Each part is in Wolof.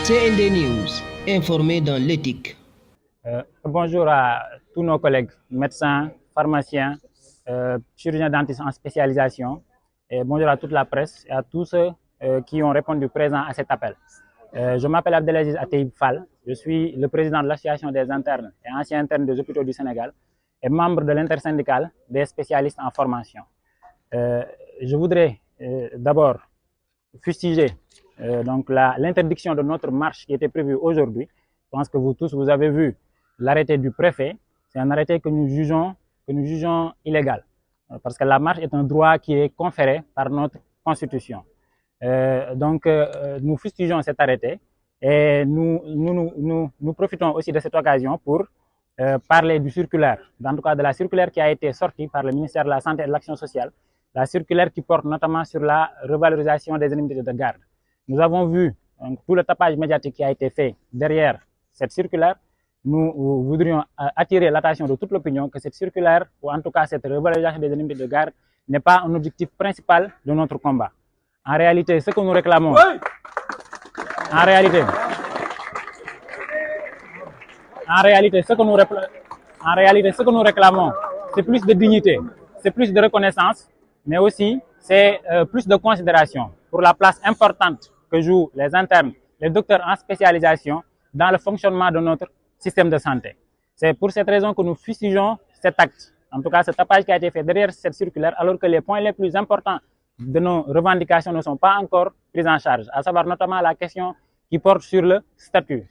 CND News, informé dans l'éthique. Bonjour à tous nos collègues, médecins, pharmaciens, chirurgiens dentistes en spécialisation, et bonjour à toute la presse et à tous ceux qui ont répondu présent à cet appel. Je m'appelle Abdelaziz Atteib Fall, je suis le président de l'association des internes et anciens internes des hôpitaux du Sénégal et membre de l'intersyndicale des spécialistes en formation. Je voudrais d'abord fustiger l'interdiction de notre marche qui était prévue aujourd'hui. Je pense que vous tous, vous avez vu l'arrêté du préfet. C'est un arrêté que nous jugeons illégal, parce que la marche est un droit qui est conféré par notre constitution. Nous fustigeons cet arrêté et nous profitons aussi de cette occasion pour parler du circulaire, en tout cas de la circulaire qui a été sortie par le ministère de la Santé et de l'Action sociale, la circulaire qui porte notamment sur la revalorisation des indemnités de garde. Nous avons vu tout le tapage médiatique qui a été fait derrière cette circulaire. Nous voudrions attirer l'attention de toute l'opinion que cette circulaire, ou en tout cas cette revalorisation des indemnités de garde, n'est pas un objectif principal de notre combat. En réalité, ce que nous réclamons, c'est plus de dignité, c'est plus de reconnaissance, mais aussi c'est plus de considération pour la place importante que jouent les internes, les docteurs en spécialisation dans le fonctionnement de notre système de santé. C'est pour cette raison que nous fustigeons cet acte, en tout cas ce tapage qui a été fait derrière cette circulaire, alors que les points les plus importants de nos revendications ne sont pas encore pris en charge, à savoir notamment la question qui porte sur le statut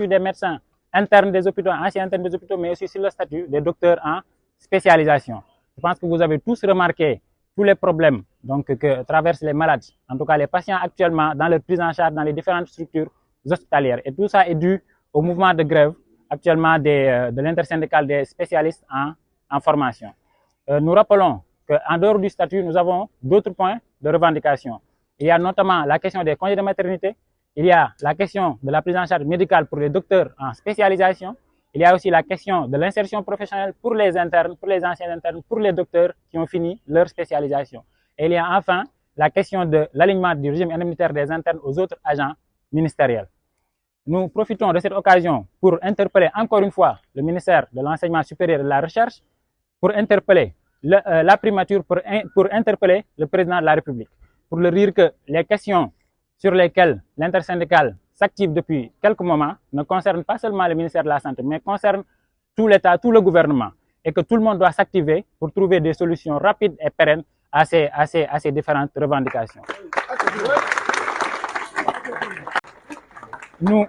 des médecins internes des hôpitaux, anciens internes des hôpitaux, mais aussi sur le statut des docteurs en spécialisation. Je pense que vous avez tous remarqué tous les problèmes que traversent les malades, en tout cas les patients actuellement dans leur prise en charge dans les différentes structures hospitalières. Et tout ça est dû au mouvement de grève actuellement de l'intersyndicale des spécialistes en formation. Nous rappelons qu'en dehors du statut, nous avons d'autres points de revendication. Il y a notamment la question des congés de maternité, il y a la question de la prise en charge médicale pour les docteurs en spécialisation, il y a aussi la question de l'insertion professionnelle pour les internes, pour les anciens internes, pour les docteurs qui ont fini leur spécialisation. Et il y a enfin la question de l'alignement du régime indemnitaire des internes aux autres agents ministériels. Nous profitons de cette occasion pour interpeller encore une fois le ministère de l'Enseignement supérieur et de la Recherche, pour interpeller la primature, pour interpeller le président de la République, pour leur dire que les questions sur lesquelles l'intersyndicale s'active depuis quelques moments ne concernent pas seulement le ministère de la Santé, mais concernent tout l'État, tout le gouvernement, et que tout le monde doit s'activer pour trouver des solutions rapides et pérennes à ces différentes revendications. Nous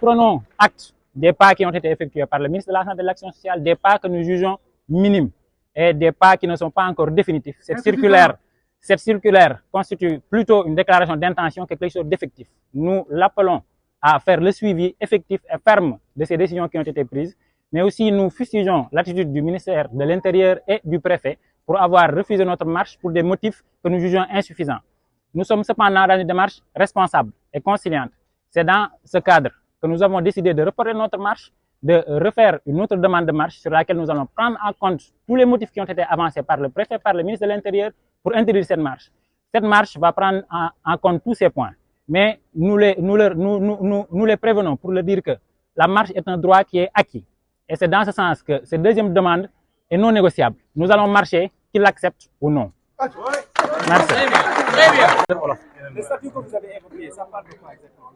prenons acte des pas qui ont été effectués par le ministre de la Santé et de l'Action sociale, des pas que nous jugeons minimes et des pas qui ne sont pas encore définitifs. Cette circulaire constitue plutôt une déclaration d'intention que quelque chose d'effectif. Nous l'appelons à faire le suivi effectif et ferme de ces décisions qui ont été prises, mais aussi nous fustigeons l'attitude du ministère de l'Intérieur et du préfet pour avoir refusé notre marche pour des motifs que nous jugeons insuffisants. Nous sommes cependant dans une démarche responsable et conciliante. C'est dans ce cadre que nous avons décidé de reporter notre marche, de refaire une autre demande de marche sur laquelle nous allons prendre en compte tous les motifs qui ont été avancés par le préfet, par le ministre de l'Intérieur pour interdire cette marche. Cette marche va prendre en compte tous ces points, mais nous les prévenons pour leur dire que la marche est un droit qui est acquis. Et c'est dans ce sens que cette deuxième demande est non négociable. Nous allons marcher, qu'ils l'acceptent ou non. Merci. Très bien. Le statut que vous avez évoqué, ça parle de quoi exactement?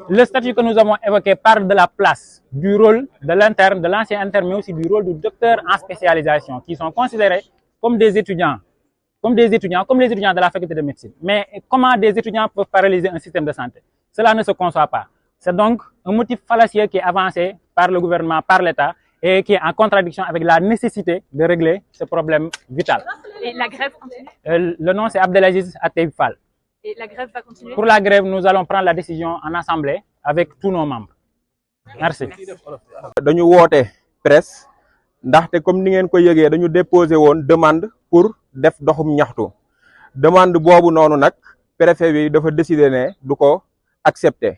Le statut que nous avons évoqué parle de la place, du rôle de l'interne, de l'ancien interne, mais aussi du rôle du docteur en spécialisation, qui sont considérés comme des étudiants, comme les étudiants de la faculté de médecine. Mais comment des étudiants peuvent paralyser un système de santé? Cela ne se conçoit pas. C'est donc un motif fallacieux qui est avancé par le gouvernement, par l'État, et qui est en contradiction avec la nécessité de régler ce problème vital. Et la grève continue? Le nom c'est Abdelaziz Atteib Fall. Et la grève va continuer? Pour la grève, nous allons prendre la décision en assemblée avec tous nos membres. Merci. Dañu woote presse ndaxte comme ni ngeen ko yëgee dañu déposé woon demande pour def doxum ñaxtu demande boobu noonu nag préfet bi dafa décider ne du ko accepter.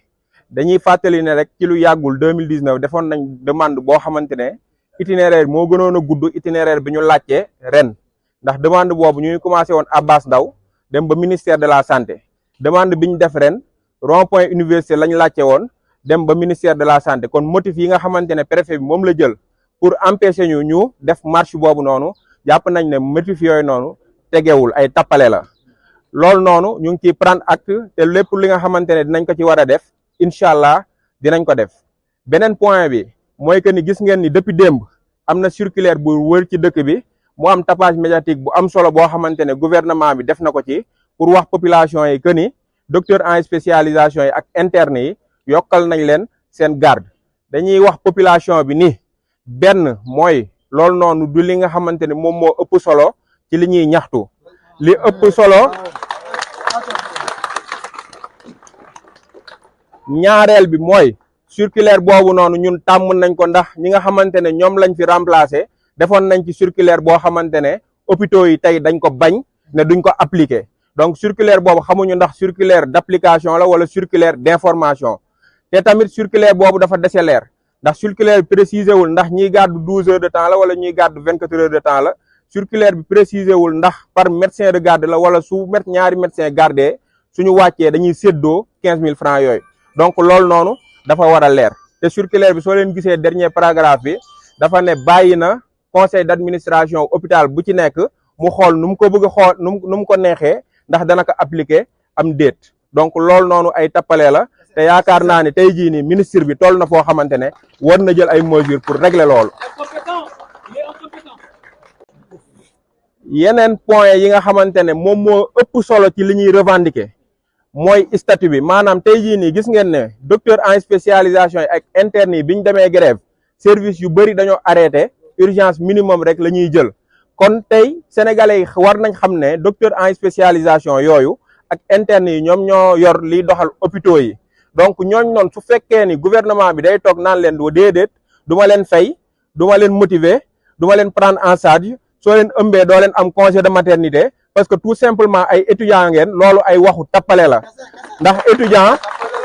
Dañuy fàttali ne rek ci lu yàggul 2019 defoon nañ demande boo xamante ne itinéraire moo gënoon a gudd itinéraire bi ñu laajte ren ndax demande boobu ñuy commencé woon Abbas Ndao dem ba ministère de la santé demande bi ñu def ren rond point université lañ laajte woon dem ba ministère de la santé kon motif yi nga xamante ne préfet bi moom la jël pour empêcher ñu def marche boobu noonu jàpp nañ ne motif yooyu noonu tegewul ay tappale la loolu noonu ñu ngi ciy prendre acte te lépp li nga xamante ne dinañ ko ci war a def incha allah dinañ ko def. beneen point bi mooy que ni gis ngeen ni depuis démb am na circulaire bu wër ci dëkk bi mu am tapage médiatique bu am solo boo xamante ne gouvernement bi def na ko ci pour wax population yi que ni docteur en spécialisation yi ak interne yi yokkal nañ leen seen garde dañuy wax population bi ni benn mooy loolu noonu du li nga xamante ne moom moo ëpp solo ci li ñuy ñaxtu li ëpp solo ñaareel bi mooy circulaire boobu noonu ñun tàmm nañ ko ndax ñi nga xamante ne ñoom lañ fi remplacer defoon nañ ci circulaire boo xamante ne hôpitaux yi tey dañ ko bañ ne duñ ko appliquer donc circulaire boobu xamuñu ndax circulaire d'application la wala circulaire d'information te tamit circulaire boobu dafa dese leer ndax circulaire bi préciser wul ndax ñiy gàddu 12 heures de temps la wala ñuy gàddu 24 heures de temps la circulaire bi préciser wul ndax par médecin de garde la wala su ñaari médecin gardé suñu wàccee dañuy séddoo 15 000 francs yooyu donc loolu noonu dafa war a leer te circulaire bi soo leen gisee dernier paragraphe bi dafa ne bàyyi na conseil d'administration hôpital bu ci nekk mu xool nu mu ko bëgg a xool nu mu ko neexee ndax dana ko appliquer am déet donc loolu noonu ay tappalee la te yaakaar naa ne tey jii nii ministre bi toll na foo xamante ne war na jël ay mesures pour régler loolu. yeneen point yi nga xamante ne moom moo ëpp solo ci li ñuy revendiquer mooy statut bi maanaam tey jii nii gis ngeen ne docteur en spécialisation yi ak interne yi bi ñu demee grève service yu bëri dañoo arrêté urgence minimum rek la ñuy jël kon tey sénégalais yi war nañ xam ne docteur en spécialisation yooyu ak interne yi ñoom ñoo yor liy doxal hôpitaux yi donc ñooñ noonu su fekkee ni gouvernement bi day toog naan leen doo déedéet du ma leen fay du ma leen motiver du ma leen prendre en charge soo leen ëmbee doo leen am congé de maternité parce que tout simplement ay étudiant ngeen loolu ay waxu tappale la ndax étudiant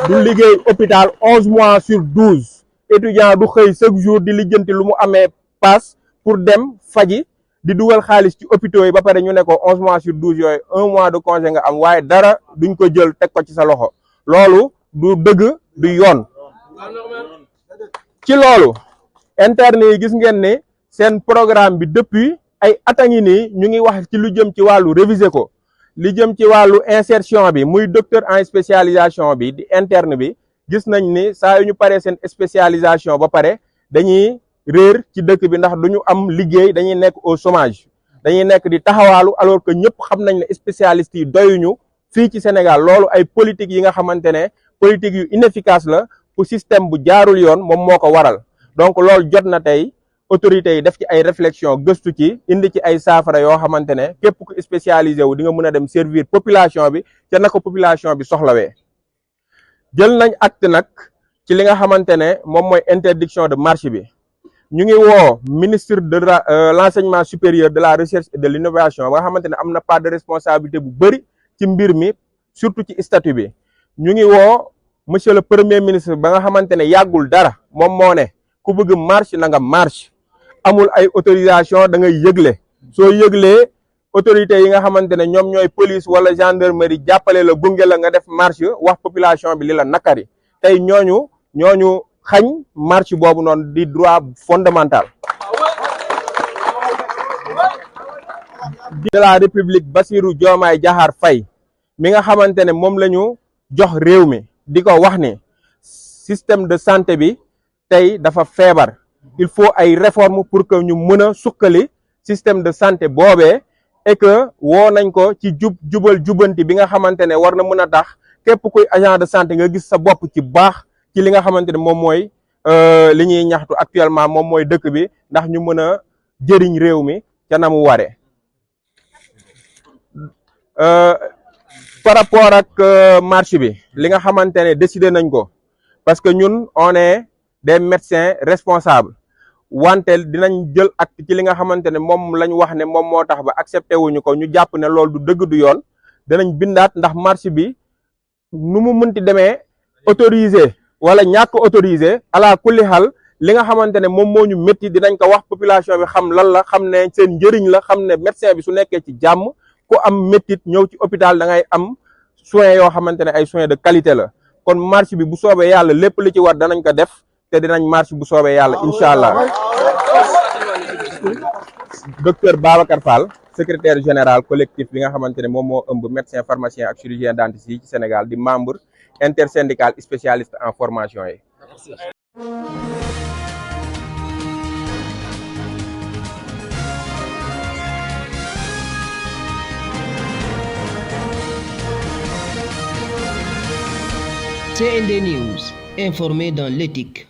du liggéey hôpital 11 mois sur 12 étudiant du xëy chaque jour di lijjanti lu mu amee passe pour dem faji di dugal xaalis ci hôpitaux yi ba pare ñu ne ko 11 mois sur 12 yooyu 1 mois de congé nga am waaye dara duñ ko jël teg ko ci sa loxo loolu du dëgg du yoon ci loolu interne yi gis ngeen ne seen programme bi depuis ay at a ngi nii ñu ngi wax ci lu jëm ci wàllu réviser ko li jëm ci wàllu insertion bi muy docteur en spécialisation bi di interne bi gis nañ ni saa yu ñu paree seen spécialisation ba pare dañuy réer ci dëkk bi ndax duñu am liggéey dañuy nekk au chômage dañuy nekk di taxawaalu alors que ñëpp xam nañ ne spécialistes yi doyuñu fii ci Sénégal loolu ay politique yi nga xamante ne politique yu inefficace la pour système bu jaarul yoon moom moo ko waral donc loolu jot na tey autorités yi def ci ay réflexion gëstu ci indi ci ay saafara yoo xamante ne képp ku spécialisé wu di nga mën a dem servir population bi ca na ko population bi soxlawee jël nañ acte nag ci li nga xamante ne moom mooy interdiction de marche bi ñu ngi woo ministre de l'enseignement supérieur de la recherche et de l'innovation ba nga xamante ne am na part de responsabilité bu bëri ci mbir mi surtout ci statut bi ñu ngi woo monsieur le premier ministre ba nga xamante ne yàggul dara moom moo ne ku bëgg marche na nga marche amul ay autorisation da ngay yëgle soo yëglee autorités yi nga xamante ne ñoom ñooy police wala gendarmerie jàppale la gunge la nga def marche wax population bi li la nakari tey ñooñu xañ marche boobu noonu di droit fondamental de la République Bassirou Diomaye Diakhar Faye mi nga xamante ne moom la ñu jox réew mi di ko wax ni système de santé bi tey dafa feebar il faut ay réformes pour que ñu mën a sukkali système de santé boobee et que woo nañ ko ci jubal jubanti bi nga xamante ne war na mën a tax képp kuy agent de santé nga gis sa bopp ci baax ci li nga xamante ne moom mooy li ñuy ñaxtu actuellement moom mooy dëkk bi ndax ñu mën a jëriñ réew mi ca na mu waree par rapport ak marche bi li nga xamante ne décidé nañ ko parce que ñun on est des médecins responsables wante dinañ jël acte ci li nga xamante ne moom lañ wax ne moom moo tax ba accepté wuñu ko ñu jàpp ne loolu du dëgg du yoon danañ bindaat ndax marche bi nu mu mënti demee autorisé wala ñàkk autorisé ala kulli xal li nga xamante ne moom moo ñu métti dinañ ko wax population bi xam lan la xam ne seen njëriñ la xam ne médecin bi su nekkee ci jàmm ku am méttit ñëw ci hôpital da ngay am soins yoo xamante ne ay soins de qualité la kon marche bi bu soobee yàlla lépp li ci war danañ ko def te dinañ marche bu soobee yàlla incha allah. Docteur Babacar Fall secrétaire général collectif bi nga xamante ne moom moo ëmb médecin pharmacien ak chirurgien dentiste yi ci Sénégal di membre intersyndical spécialiste en formation yi. CND News, informé dans l'éthique.